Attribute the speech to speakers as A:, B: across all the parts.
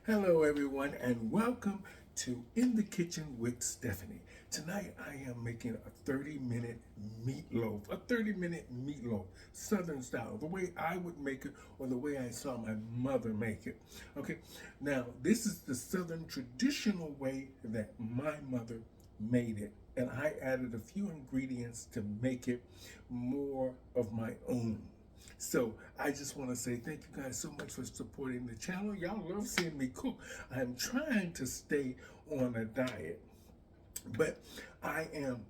A: Hello, everyone, and welcome to In the Kitchen with Stephanie. Tonight, I am making a 30-minute meatloaf, Southern style, the way I would make it or the way I saw my mother make it. Okay, now this is the Southern traditional way that my mother made it, and I added a few ingredients to make it more of my own. So I just want to say thank you guys so much for supporting the channel. Y'all love seeing me cook. I'm trying to stay on a diet, but I am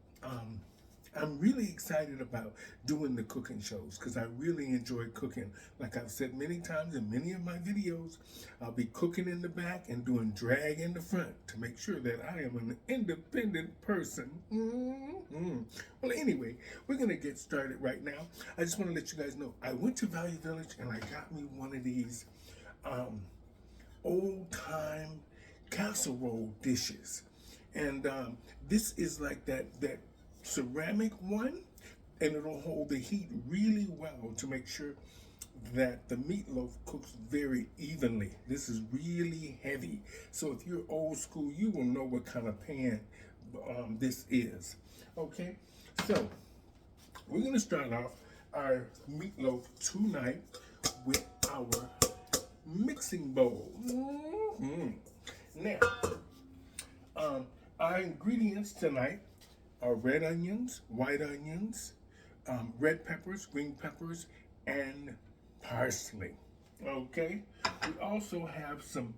A: I'm really excited about doing the cooking shows because I really enjoy cooking. Like I've said many times in many of my videos, I'll be cooking in the back and doing drag in the front to make sure that I am an independent person. Well, anyway, we're going to get started right now. I just want to let you guys know I went to Value Village and I got me one of these old-time casserole dishes. And this is like that ceramic one, and it'll hold the heat really well to make sure that the meatloaf cooks very evenly. This is really heavy, so if you're old school, you will know what kind of pan this is. Okay, so we're going to start off our meatloaf tonight with our mixing bowl. Now, our ingredients tonight are red onions, white onions, red peppers, green peppers, and parsley. Okay? We also have some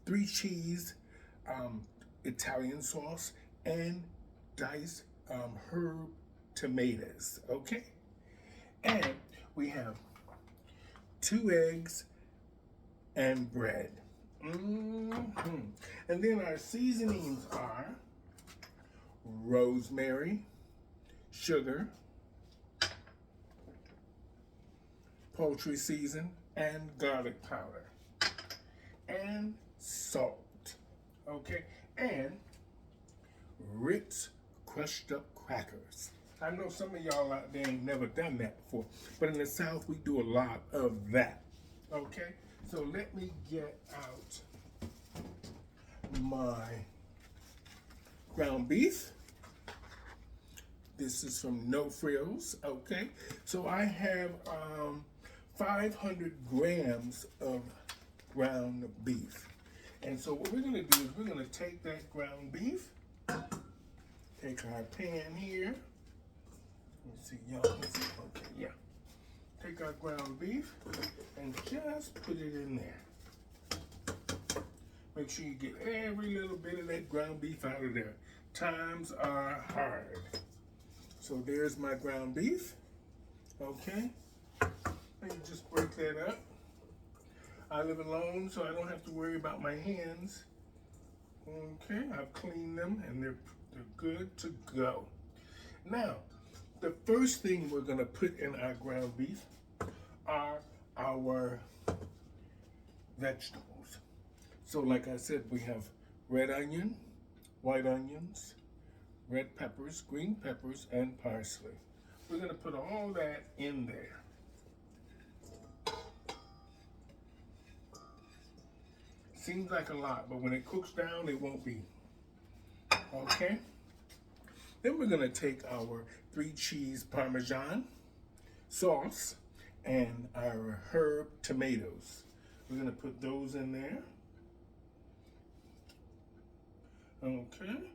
A: 3 cheese Italian sauce and diced herb tomatoes. Okay? And we have 2 eggs and bread. And then our seasonings are rosemary, sugar, poultry season, and garlic powder, and salt. Okay, and Ritz crushed up crackers. I know some of y'all out there ain't never done that before, but in the South we do a lot of that. Okay, so let me get out my ground beef. This is from No Frills, okay? So I have 500 grams of ground beef. And so what we're gonna do is we're gonna take that ground beef, take our pan here. Let's see, y'all can see, okay, yeah. Take our ground beef and just put it in there. Make sure you get every little bit of that ground beef out of there. Times are hard. So there's my ground beef, okay? And you just break that up. I live alone, so I don't have to worry about my hands. Okay, I've cleaned them and they're good to go. Now, the first thing we're gonna put in our ground beef are our vegetables. So like I said, we have red onion, white onions, red peppers, green peppers, and parsley. We're going to put all that in there. Seems like a lot, but when it cooks down, it won't be. Okay? Then we're going to take our 3 cheese Parmesan sauce and our herb tomatoes. We're going to put those in there. Okay.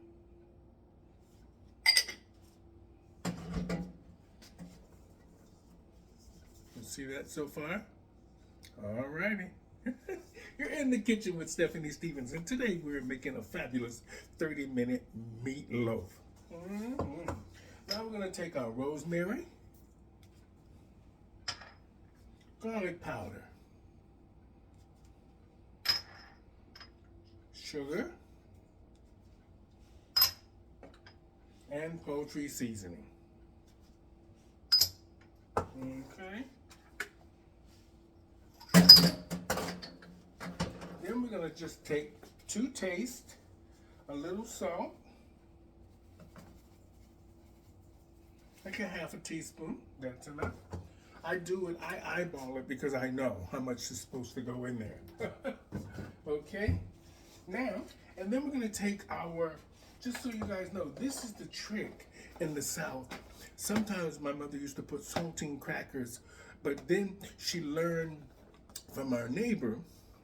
A: See that so far? All righty. You're in the kitchen with Stephanie Stevens, and today we're making a fabulous 30-minute meatloaf. Now we're going to take our rosemary, garlic powder, sugar, and poultry seasoning. Okay. Then we're going to just take to taste, a little salt, like a half a teaspoon, that's enough. I eyeball it because I know how much is supposed to go in there. Okay? Now, and then we're going to take our, just so you guys know, this is the trick in the South. Sometimes my mother used to put saltine crackers, but then she learned from our neighbor,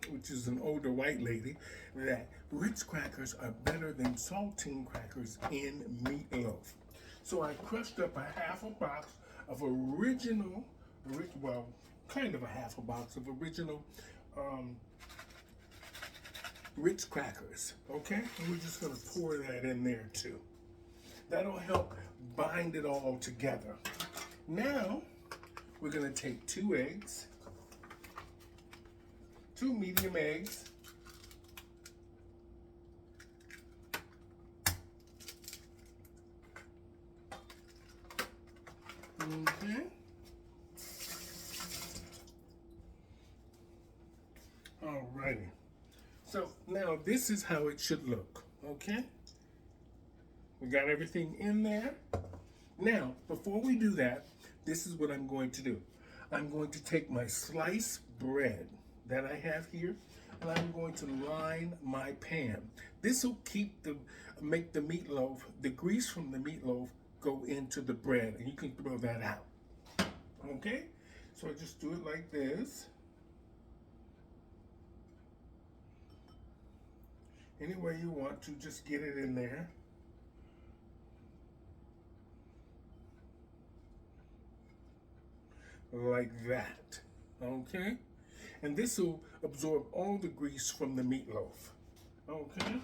A: which is an older white lady, that Ritz crackers are better than saltine crackers in meatloaf. So I crushed up a half a box of original, well, kind of a half a box of original Ritz crackers, okay? And we're just gonna pour that in there too. That'll help bind it all together. Now, we're gonna take 2 eggs, 2 medium eggs, okay? Alrighty. So now this is how it should look, okay? We got everything in there. Now, before we do that, this is what I'm going to do. I'm going to take my sliced bread that I have here, and I'm going to line my pan. This will make the meatloaf, the grease from the meatloaf go into the bread, and you can throw that out. Okay? So I just do it like this. Any way you want to, just get it in there. Like that, okay? And this will absorb all the grease from the meatloaf, okay?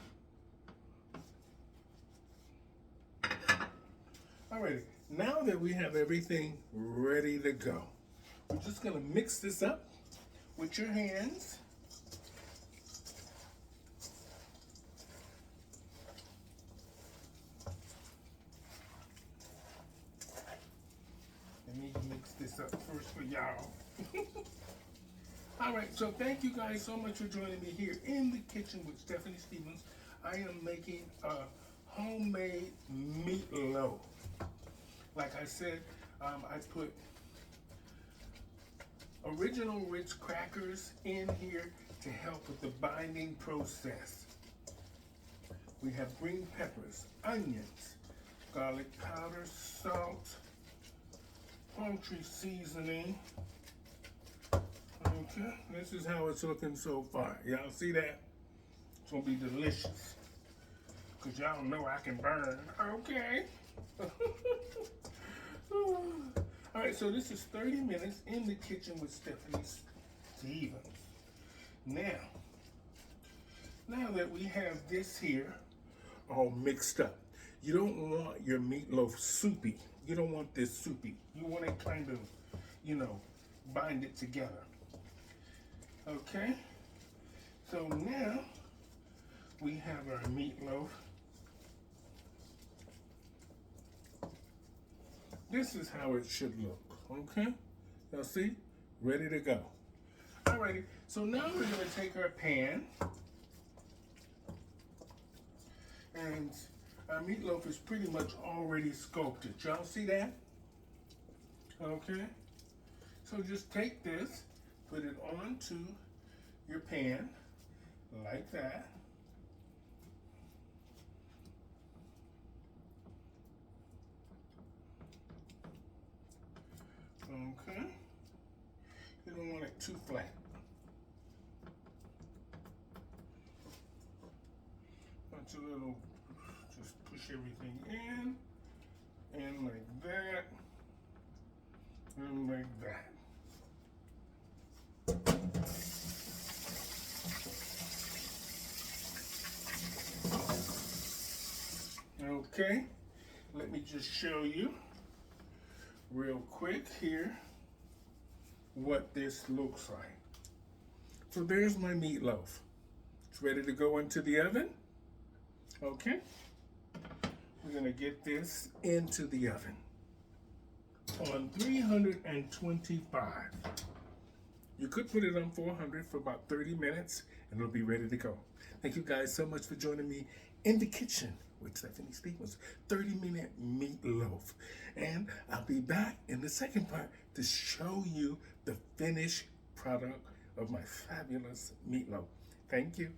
A: Alrighty, now that we have everything ready to go, we're just gonna mix this up with your hands. Let me mix this up first for y'all. All right, so thank you guys so much for joining me here in the kitchen with Stephanie Stevens. I am making a homemade meatloaf. Like I said, I put original Ritz crackers in here to help with the binding process. We have green peppers, onions, garlic powder, salt, poultry seasoning. Okay, this is how it's looking so far. Y'all see that? It's gonna be delicious. Cause y'all know I can burn. Okay. All right, so this is 30 minutes in the kitchen with Stephanie Stevens. Now that we have this here all mixed up, you don't want your meatloaf soupy. You don't want this soupy. You want it kind of, bind it together. Okay? So now we have our meatloaf. This is how it should look, okay? Y'all see? Ready to go. Alrighty, so now we're gonna take our pan, and our meatloaf is pretty much already sculpted. Y'all see that? Okay? So just take this, put it onto your pan, like that. Okay? You don't want it too flat. Bunch of little, just push everything in, and like that, and like that. Okay, let me just show you real quick here what this looks like. So there's my meatloaf. It's ready to go into the oven. Okay, we're gonna get this into the oven on 325. You could put it on 400 for about 30 minutes and it'll be ready to go. Thank you guys so much for joining me in the kitchen with Stephanie Stevens, 30-minute meatloaf. And I'll be back in the second part to show you the finished product of my fabulous meatloaf. Thank you.